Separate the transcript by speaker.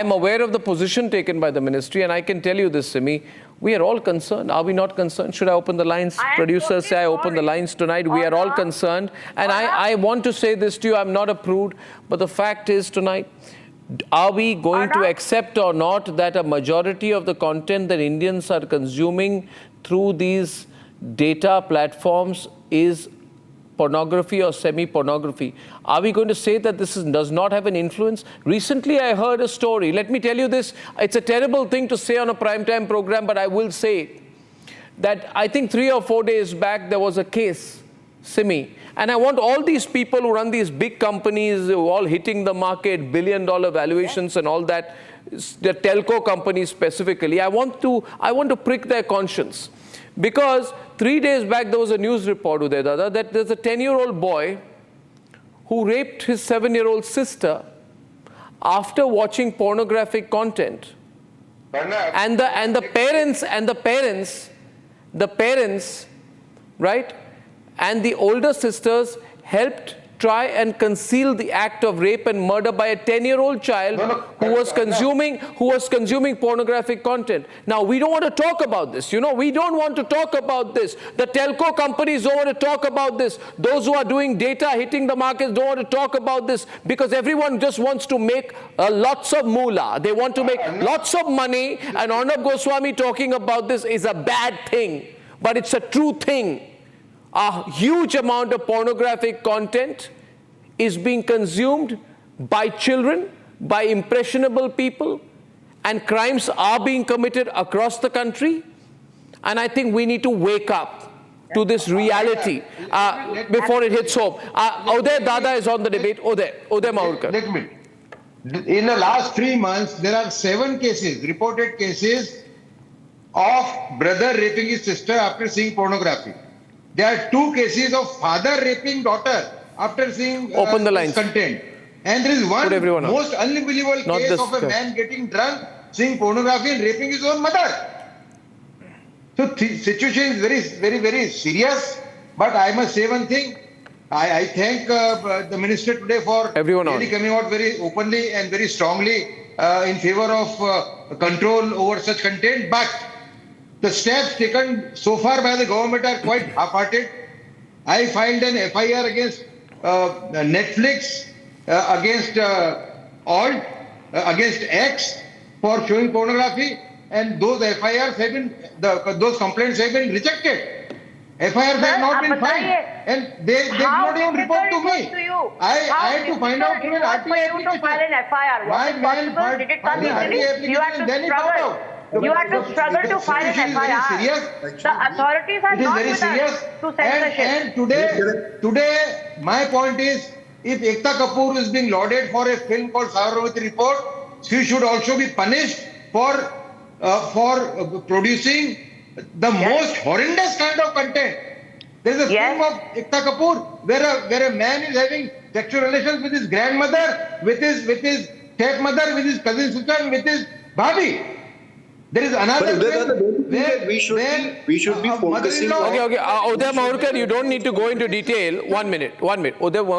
Speaker 1: I'm aware of the position taken by the ministry, and I can tell you this, Simi, we are all concerned. Are we not concerned? Should I open the lines? Producers say I open the lines tonight. We are all concerned. And I want to say this to you, I'm not a prude, but the fact is tonight, are we going to accept or not that a majority of the content that Indians are consuming through these data platforms is pornography or semi-pornography? Are we going to say that this does not have an influence? Recently, I heard a story. Let me tell you this. It's a terrible thing to say on a primetime program, but I will say that I think 3 or 4 days back, there was a case, Simi. And I want all these people who run these big companies, who are all hitting the market, billion-dollar valuations and all that, the telco companies specifically, I want to prick their conscience. Because 3 days back, there was a news report, Uday Dada, that there's a 10-year-old boy who raped his 7-year-old sister after watching pornographic content. And the parents, right, and the older sisters helped try and conceal the act of rape and murder by a 10-year-old child who was consuming pornographic content. Now, we don't want to talk about this. You know, we don't want to talk about this. The telco companies don't want to talk about this. Those who are doing data hitting the markets don't want to talk about this because everyone just wants to make lots of moolah. They want to make lots of money, and Arnab Goswami talking about this is a bad thing, but it's a true thing. A huge amount of pornographic content is being consumed by children, by impressionable people, and crimes are being committed across the country. And I think we need to wake up to this reality before it hits home. Uday Dada is on the debate. Udhay Mahurkar.
Speaker 2: Let me. In the last 3 months, there are 7 cases, reported cases of brother raping his sister after seeing pornography. There are 2 cases of father raping daughter after seeing
Speaker 1: Open the lines.
Speaker 2: Content. And there is one most unbelievable case of a man getting drunk, seeing pornography and raping his own mother. So the situation is very serious. But I must say one thing. I thank the minister today for really coming out very openly and very strongly in favor of control over such content. But the steps taken so far by the government are quite half-hearted. I filed an FIR against Netflix, against Alt, against X for showing pornography, and those FIRs have been, those complaints have been rejected. FIRs have not been filed, and they did not even report to me. I had to find out through an RTI application. My man filed the RTI application, then he found out.
Speaker 3: You have to struggle to file an FIR. The authorities are not with us to censorship.
Speaker 2: And today, my point is, if Ekta Kapoor is being lauded for a film called Savarmati Report, she should also be punished for producing the most horrendous kind of content. There is a film of Ekta Kapoor where a man is having sexual relations with his grandmother, with his stepmother, with his cousin sister, and with his bhabhi. There is another where
Speaker 4: we should be focusing on...
Speaker 1: Okay. Udhay Mahurkar, you don't need to go into detail. 1 minute. Udhay